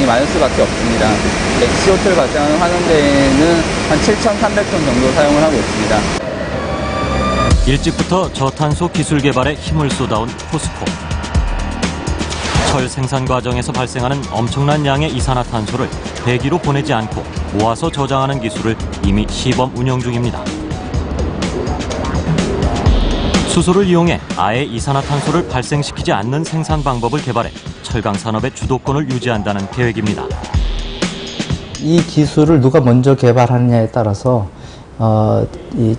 많을 수밖에 없습니다. CO2를 발생하는 환원대에는 한 7,300톤 정도 사용을 하고 있습니다. 일찍부터 저탄소 기술 개발에 힘을 쏟아온 포스코. 철 생산 과정에서 발생하는 엄청난 양의 이산화탄소를 배기로 보내지 않고 모아서 저장하는 기술을 이미 시범 운영 중입니다. 수소를 이용해 아예 이산화탄소를 발생시키지 않는 생산 방법을 개발해 철강 산업의 주도권을 유지한다는 계획입니다. 이 기술을 누가 먼저 개발하느냐에 따라서 이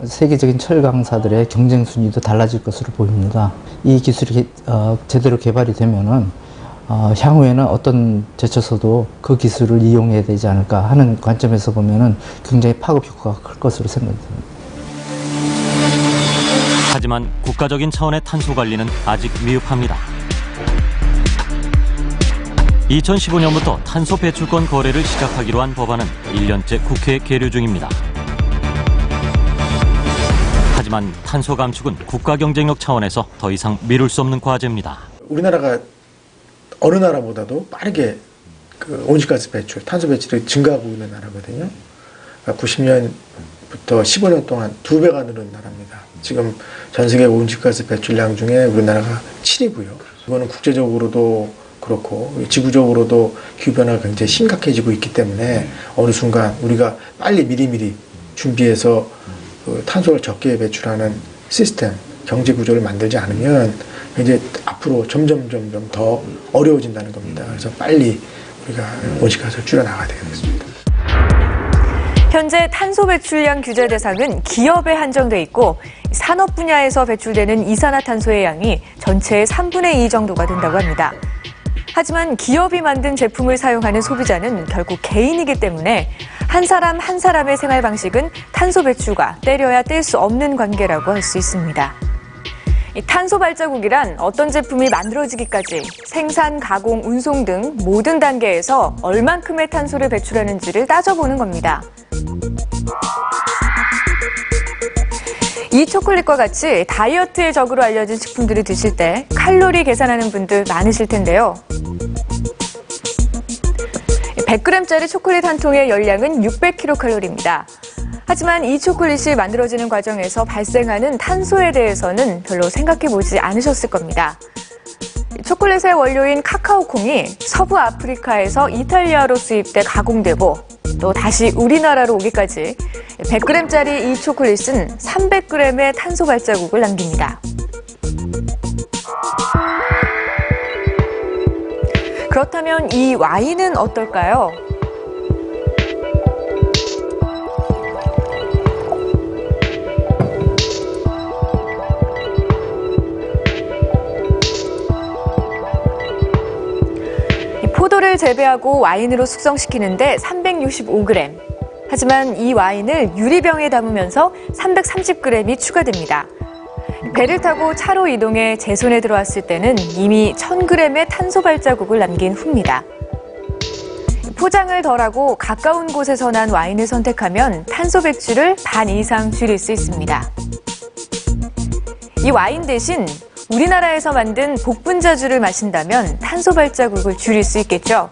세계적인 철강사들의 경쟁 순위도 달라질 것으로 보입니다. 이 기술이 제대로 개발이 되면은 향후에는 어떤 제쳐서도 그 기술을 이용해야 되지 않을까 하는 관점에서 보면은 굉장히 파급 효과가 클 것으로 생각됩니다. 하지만 국가적인 차원의 탄소 관리는 아직 미흡합니다. 2015년부터 탄소 배출권 거래를 시작하기로 한 법안은 1년째 국회에 계류 중입니다. 하지만 탄소 감축은 국가 경쟁력 차원에서 더 이상 미룰 수 없는 과제입니다. 우리나라가 어느 나라보다도 빠르게 온실가스 배출, 탄소 배출이 증가하고 있는 나라거든요. 90년부터 15년 동안 2배가 늘은 나라입니다. 지금 전 세계 온실가스 배출량 중에 우리나라가 7위고요. 이거는 국제적으로도 그렇고 지구적으로도 기후변화가 굉장히 심각해지고 있기 때문에 어느 순간 우리가 빨리 미리미리 준비해서 탄소를 적게 배출하는 시스템, 경제 구조를 만들지 않으면 이제 앞으로 점점 더 어려워진다는 겁니다. 그래서 빨리 우리가 온실가스를 줄여나가야 되겠습니다. 현재 탄소 배출량 규제 대상은 기업에 한정돼 있고 산업 분야에서 배출되는 이산화탄소의 양이 전체의 3분의 2 정도가 된다고 합니다. 하지만 기업이 만든 제품을 사용하는 소비자는 결국 개인이기 때문에 한 사람 한 사람의 생활 방식은 탄소 배출과 떼려야 뗄 수 없는 관계라고 할 수 있습니다. 이 탄소 발자국이란 어떤 제품이 만들어지기까지 생산, 가공, 운송 등 모든 단계에서 얼만큼의 탄소를 배출하는지를 따져보는 겁니다. 이 초콜릿과 같이 다이어트의 적으로 알려진 식품들을 드실 때 칼로리 계산하는 분들 많으실 텐데요. 100g짜리 초콜릿 한 통의 열량은 600kcal입니다. 하지만 이 초콜릿이 만들어지는 과정에서 발생하는 탄소에 대해서는 별로 생각해보지 않으셨을 겁니다. 초콜릿의 원료인 카카오콩이 서부 아프리카에서 이탈리아로 수입돼 가공되고 또 다시 우리나라로 오기까지 100g짜리 이 초콜릿은 300g의 탄소 발자국을 남깁니다. 그렇다면 이 와인은 어떨까요? 포도를 재배하고 와인으로 숙성시키는데 365g. 하지만 이 와인을 유리병에 담으면서 330g이 추가됩니다. 배를 타고 차로 이동해 제손에 들어왔을 때는 이미 1000g의 탄소 발자국을 남긴 후입니다. 포장을 덜하고 가까운 곳에서 난 와인을 선택하면 탄소 배출을 반 이상 줄일 수 있습니다. 이 와인 대신 우리나라에서 만든 복분자주를 마신다면 탄소 발자국을 줄일 수 있겠죠.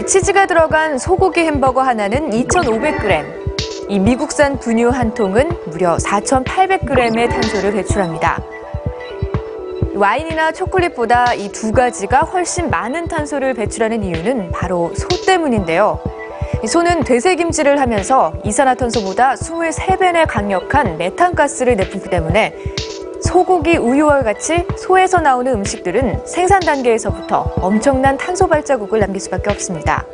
치즈가 들어간 소고기 햄버거 하나는 2,500g, 이 미국산 분유 한 통은 무려 4,800g의 탄소를 배출합니다. 와인이나 초콜릿보다 이 두 가지가 훨씬 많은 탄소를 배출하는 이유는 바로 소 때문인데요. 소는 되새김질을 하면서 이산화탄소보다 23배나 강력한 메탄가스를 내뿜기 때문에 소고기, 우유와 같이 소에서 나오는 음식들은 생산 단계에서부터 엄청난 탄소 발자국을 남길 수밖에 없습니다.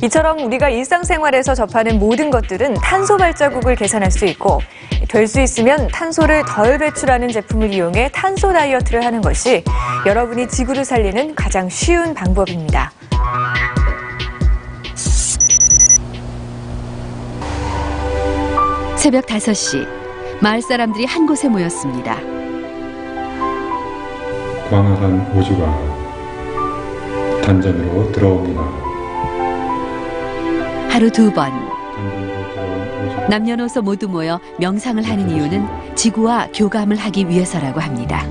이처럼 우리가 일상생활에서 접하는 모든 것들은 탄소 발자국을 계산할 수 있고 될 수 있으면 탄소를 덜 배출하는 제품을 이용해 탄소 다이어트를 하는 것이 여러분이 지구를 살리는 가장 쉬운 방법입니다. 새벽 5시, 마을 사람들이 한 곳에 모였습니다. 광활한 우주가 단전으로 들어옵니다. 하루 2번, 남녀노소 모두 모여 명상을 하는 이유는 지구와 교감을 하기 위해서라고 합니다.